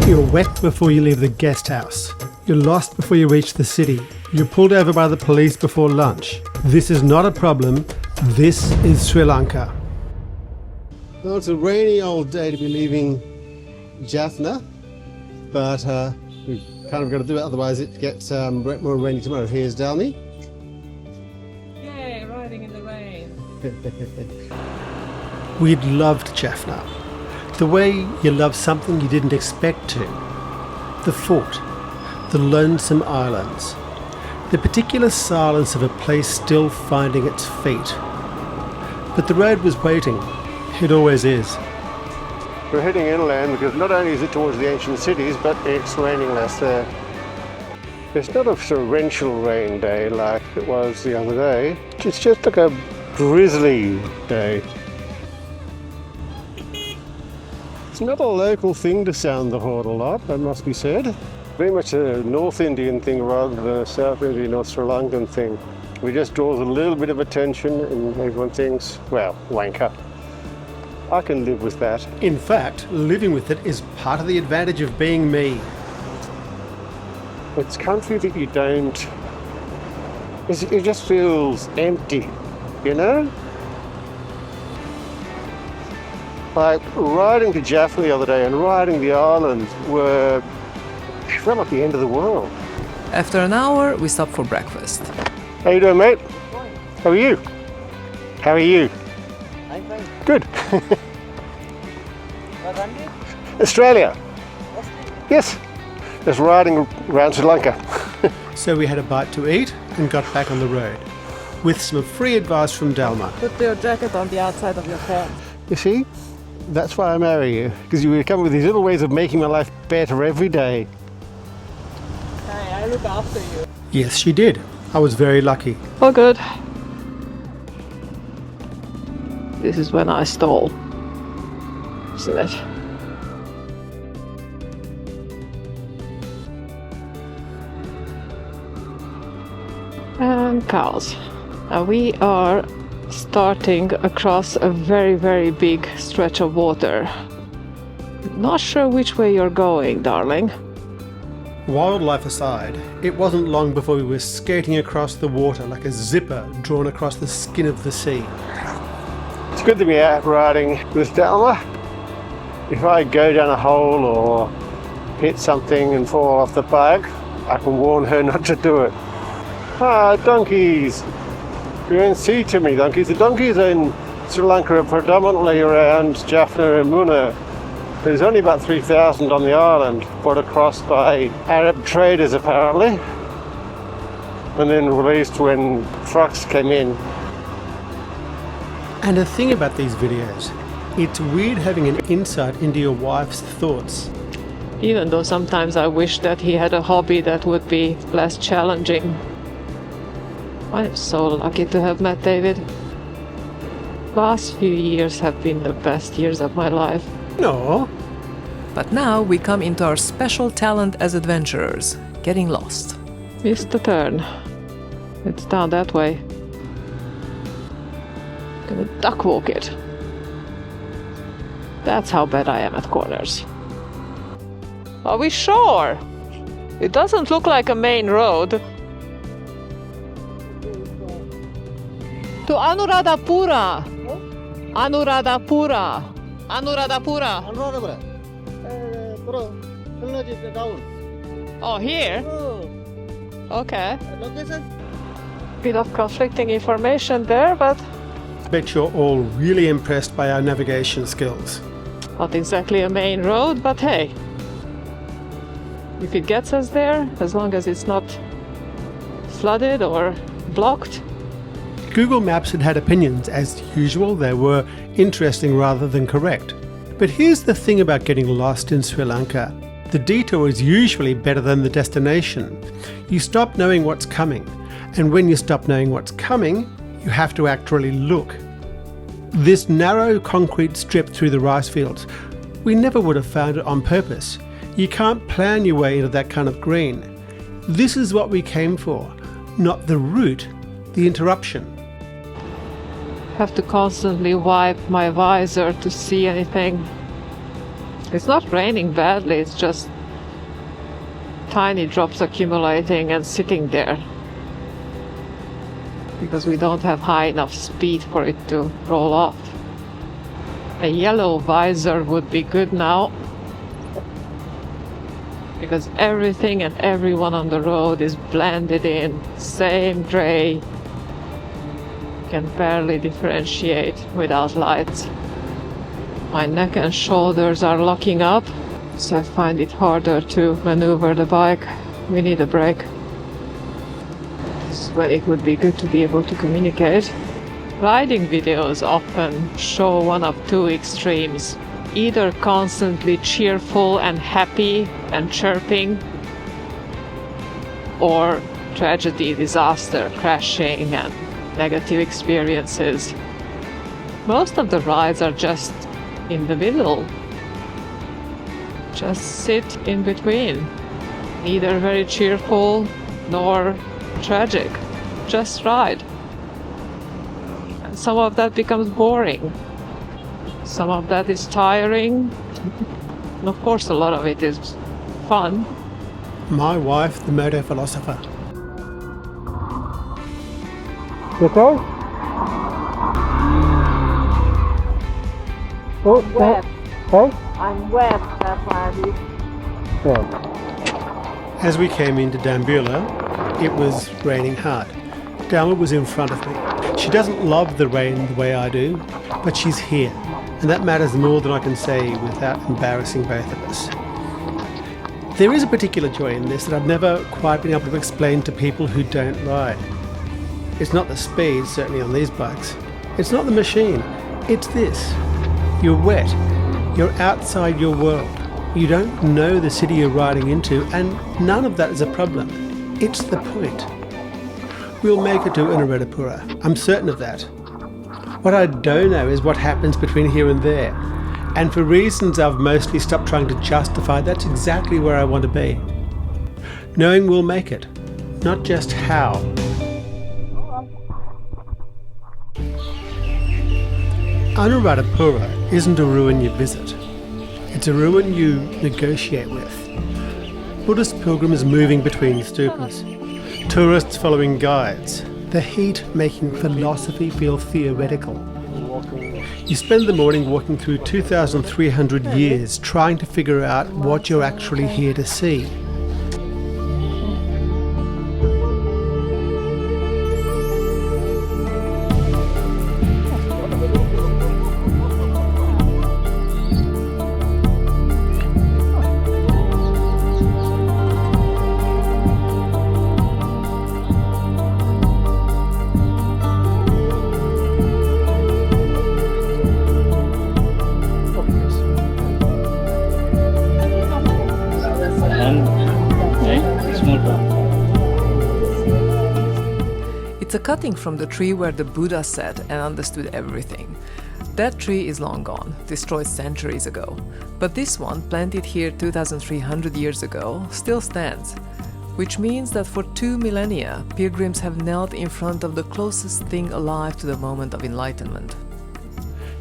You're wet before you leave the guest house. You're lost before you reach the city. You're pulled over by the police before lunch. This is not a problem. This is Sri Lanka. Well, it's a rainy old day to be leaving Jaffna, but we've kind of got to do it, otherwise it gets more rainy tomorrow. Here's Dalmi. Yay, riding in the rain. We'd loved Jaffna. The way you love something you didn't expect to. The fort, the lonesome islands, the particular silence of a place still finding its feet. But the road was waiting. It always is. We're heading inland because not only is it towards the ancient cities, but it's raining less there. It's not a torrential rain day like it was the other day. It's just like a drizzly day. It's not a local thing to sound the horn a lot, that must be said. Very much a North Indian thing rather than a South Indian or Sri Lankan thing. It just draws a little bit of attention and everyone thinks, well, Lanka. I can live with that. In fact, living with it is part of the advantage of being me. It's country that you don't... It just feels empty, you know? Like riding to Jaffna the other day and riding the islands it felt like the end of the world. After an hour, we stopped for breakfast. How you doing, mate? How are you? How are you? I'm fine. Good. What country? Australia. Yes. Just riding around Sri Lanka. So we had a bite to eat and got back on the road. With some free advice from Dalma. Put your jacket on the outside of your pants. You see? That's why I marry you. Because you come with these little ways of making my life better every day. Hey, I look after you. Yes, she did. I was very lucky. Oh, good. This is when I stole. Isn't it? And cows. Now we are starting across a very, very big stretch of water. Not sure which way you're going, darling. Wildlife aside, it wasn't long before we were skating across the water like a zipper drawn across the skin of the sea. It's good to be out riding with Dalma. If I go down a hole or hit something and fall off the bike, I can warn her not to do it. Ah, donkeys! You don't see too many donkeys. The donkeys in Sri Lanka are predominantly around Jaffna and Muna. There's only about 3,000 on the island, brought across by Arab traders apparently, and then released when trucks came in. And the thing about these videos, it's weird having an insight into your wife's thoughts. Even though sometimes I wish that he had a hobby that would be less challenging. I'm so lucky to have met David. Last few years have been the best years of my life. No. But now we come into our special talent as adventurers, getting lost. Missed the turn. It's down that way. Gonna duck walk it. That's how bad I am at corners. Are we sure? It doesn't look like a main road. To Anuradhapura. Anuradhapura. Anuradhapura. Anuradhapura. Down. Oh, here? Okay. Location? Bit of conflicting information there, but Bet you're all really impressed by our navigation skills. not exactly a main road, but hey. If it gets us there, as long as it's not flooded or blocked. Google Maps had opinions. As usual, they were interesting rather than correct. But here's the thing about getting lost in Sri Lanka. The detour is usually better than the destination. You stop knowing what's coming. And when you stop knowing what's coming, you have to actually look. This narrow concrete strip through the rice fields, we never would have found it on purpose. You can't plan your way into that kind of green. This is what we came for, not the route, the interruption. Have to constantly wipe my visor to see anything. It's not raining badly, it's just tiny drops accumulating and sitting there. Because we don't have high enough speed for it to roll off. A yellow visor would be good now. Because everything and everyone on the road is blended in, same gray. Can barely differentiate without lights. My neck and shoulders are locking up, so I find it harder to maneuver the bike. We need a break. This is when it would be good to be able to communicate. Riding videos often show one of two extremes. Either constantly cheerful and happy and chirping, or tragedy, disaster, crashing and negative experiences. Most of the rides are just in the middle. Just sit in between. Neither very cheerful nor tragic. Just ride. And some of that becomes boring. Some of that is tiring. And of course, a lot of it is fun. My wife, the moto philosopher. You okay? Oh, Wet. Hey? I'm wet, that's why I Yeah. As we came into Dambulla, it was raining hard. Dharma was in front of me. She doesn't love the rain the way I do, but she's here. And that matters more than I can say without embarrassing both of us. There is a particular joy in this that I've never quite been able to explain to people who don't ride. It's not the speed, certainly on these bikes. It's not the machine. It's this. You're wet. You're outside your world. You don't know the city you're riding into, and none of that is a problem. It's the point. We'll make it to Anuradhapura. I'm certain of that. What I don't know is what happens between here and there. And for reasons I've mostly stopped trying to justify, that's exactly where I want to be. Knowing we'll make it, not just how. Anuradhapura isn't a ruin you visit. It's a ruin you negotiate with. Buddhist pilgrims moving between stupas. Tourists following guides. The heat making philosophy feel theoretical. You spend the morning walking through 2,300 years trying to figure out what you're actually here to see. It's a cutting from the tree where the Buddha sat and understood everything. That tree is long gone, destroyed centuries ago. But this one, planted here 2,300 years ago, still stands. Which means that for 2 millennia, pilgrims have knelt in front of the closest thing alive to the moment of enlightenment.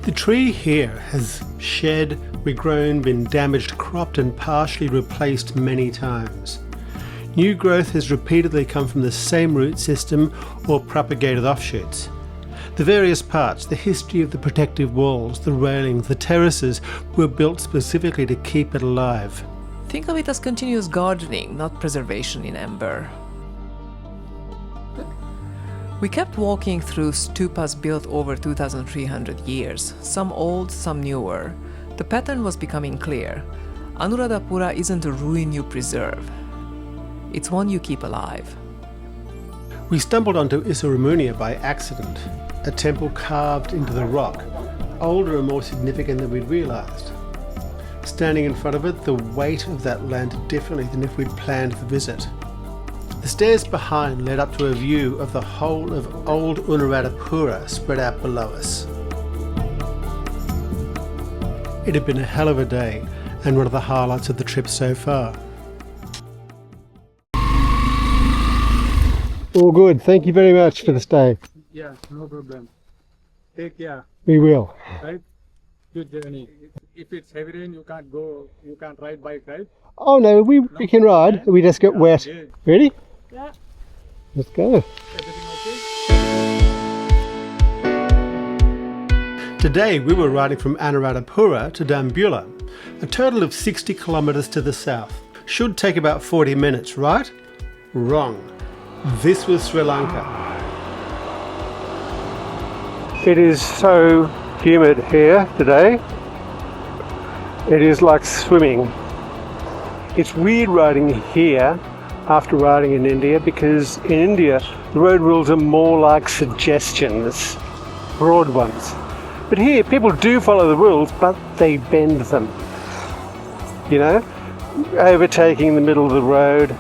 The tree here has shed, regrown, been damaged, cropped and partially replaced many times. New growth has repeatedly come from the same root system or propagated offshoots. The various parts, the history of the protective walls, the railings, the terraces were built specifically to keep it alive. Think of it as continuous gardening, not preservation in ember. We kept walking through stupas built over 2,300 years, some old, some newer. The pattern was becoming clear. Anuradhapura isn't a ruin you preserve. It's one you keep alive. We stumbled onto Isaramunia by accident, a temple carved into the rock, older and more significant than we'd realised. Standing in front of it, the weight of that landed differently than if we'd planned the visit. The stairs behind led up to a view of the whole of old Anuradhapura spread out below us. It had been a hell of a day and one of the highlights of the trip so far. All good. Thank you very much for the stay. Yeah, no problem. Take care, We will. right? Good journey. If it's heavy rain, you can't ride bike, right? Oh no, we can ride. We just get wet. Ready? Yeah. Let's go. Today we were riding from Anuradhapura to Dambulla, a total of 60 kilometres to the south. Should take about 40 minutes, right? Wrong. This was Sri Lanka. It is so humid here today. It is like swimming. It's weird riding here after riding in India, because in India the road rules are more like suggestions, broad ones. But here people do follow the rules, but they bend them. You know, overtaking in the middle of the road,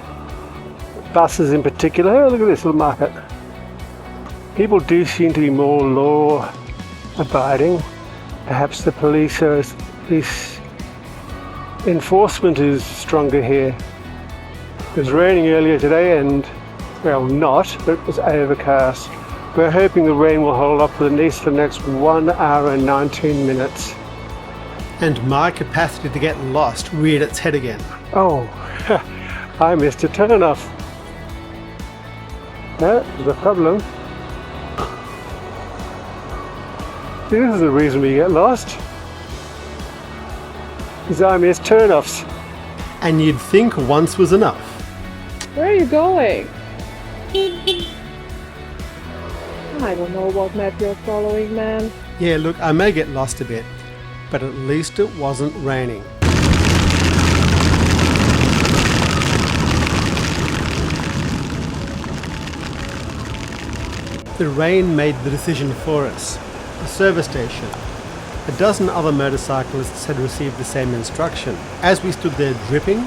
buses in particular. Oh, look at this little market. People do seem to be more law abiding. Perhaps the police enforcement is stronger here. It was raining earlier today and, well, not, but it was overcast. We're hoping the rain will hold up for at least the next 1 hour and 19 minutes. And my capacity to get lost reared its head again. Oh, I missed a turn-off. That was a problem. This is the reason we get lost. Because I miss turn-offs. And you'd think once was enough. Where are you going? I don't know what map you're following, man. Yeah, look, I may get lost a bit, but at least it wasn't raining. The rain made the decision for us. The service station. A dozen other motorcyclists had received the same instruction. As we stood there dripping,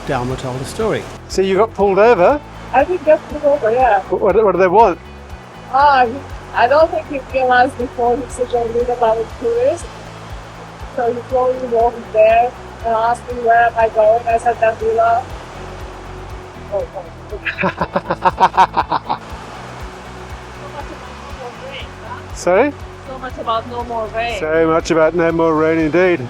Dalma told a story. So you got pulled over? I think that's pulled over, yeah. What do they want? I don't think he realized before he said a bit about a tourist. So he slowly walked there and asked me where am I going. I said Dambulla. Sorry? So much about no more rain. So much about no more rain indeed.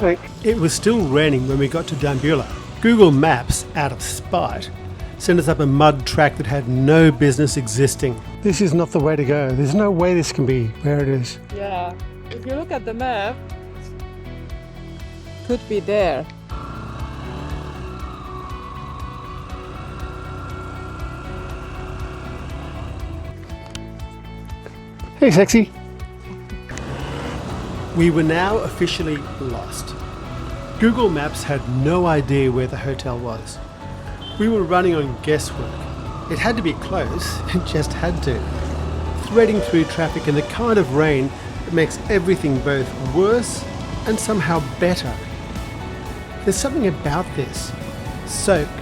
It was still raining when we got to Dambulla. Google Maps, out of spite, sent us up a mud track that had no business existing. This is not the way to go. There's no way this can be where it is. Yeah. If you look at the map, could be there. Hey, sexy. We were now officially lost. Google Maps had no idea where the hotel was. We were running on guesswork. It had to be close, it just had to. Threading through traffic in the kind of rain that makes everything both worse and somehow better. There's something about this. Soaked,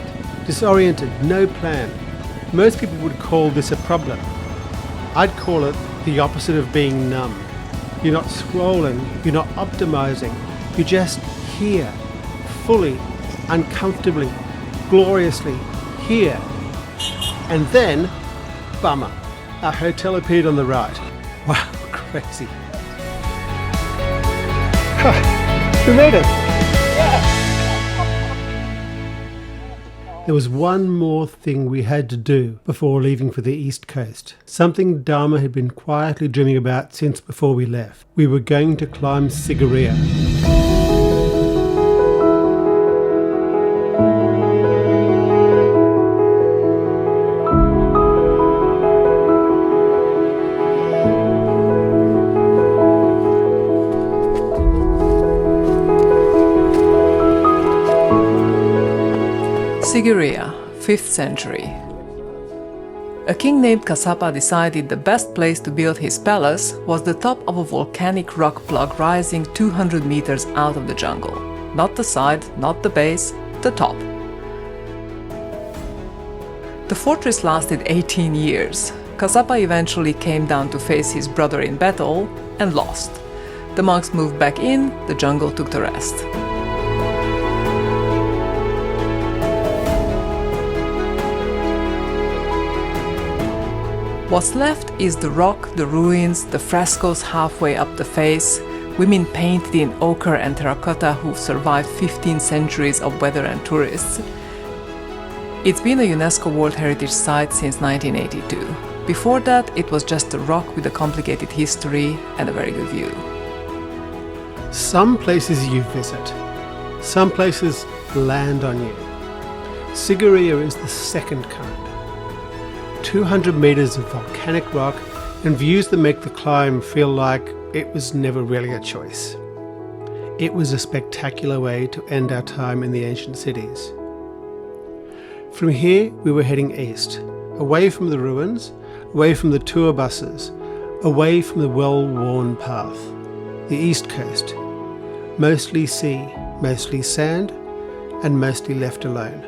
disoriented, no plan. Most people would call this a problem. I'd call it the opposite of being numb. You're not scrolling, you're not optimizing, you're just here, fully, uncomfortably, gloriously here. And then, bummer, our hotel appeared on the right. Wow, crazy. We made it. There was one more thing we had to do before leaving for the East Coast. Something Dharma had been quietly dreaming about since before we left. We were going to climb Sigiriya. Sigiriya, 5th century. A king named Kassapa decided the best place to build his palace was the top of a volcanic rock plug rising 200 meters out of the jungle. Not the side, not the base, the top. The fortress lasted 18 years. Kassapa eventually came down to face his brother in battle and lost. The monks moved back in, the jungle took the rest. What's left is the rock, the ruins, the frescoes halfway up the face, women painted in ochre and terracotta who've survived 15 centuries of weather and tourists, It's been a UNESCO World Heritage Site since 1982. Before that, it was just a rock with a complicated history and a very good view. Some places you visit, some places land on you. Sigiriya is the second kind. 200 meters of volcanic rock and views that make the climb feel like it was never really a choice. It was a spectacular way to end our time in the ancient cities. From here, we were heading east, away from the ruins, away from the tour buses, away from the well-worn path. The east coast, mostly sea, mostly sand, and mostly left alone.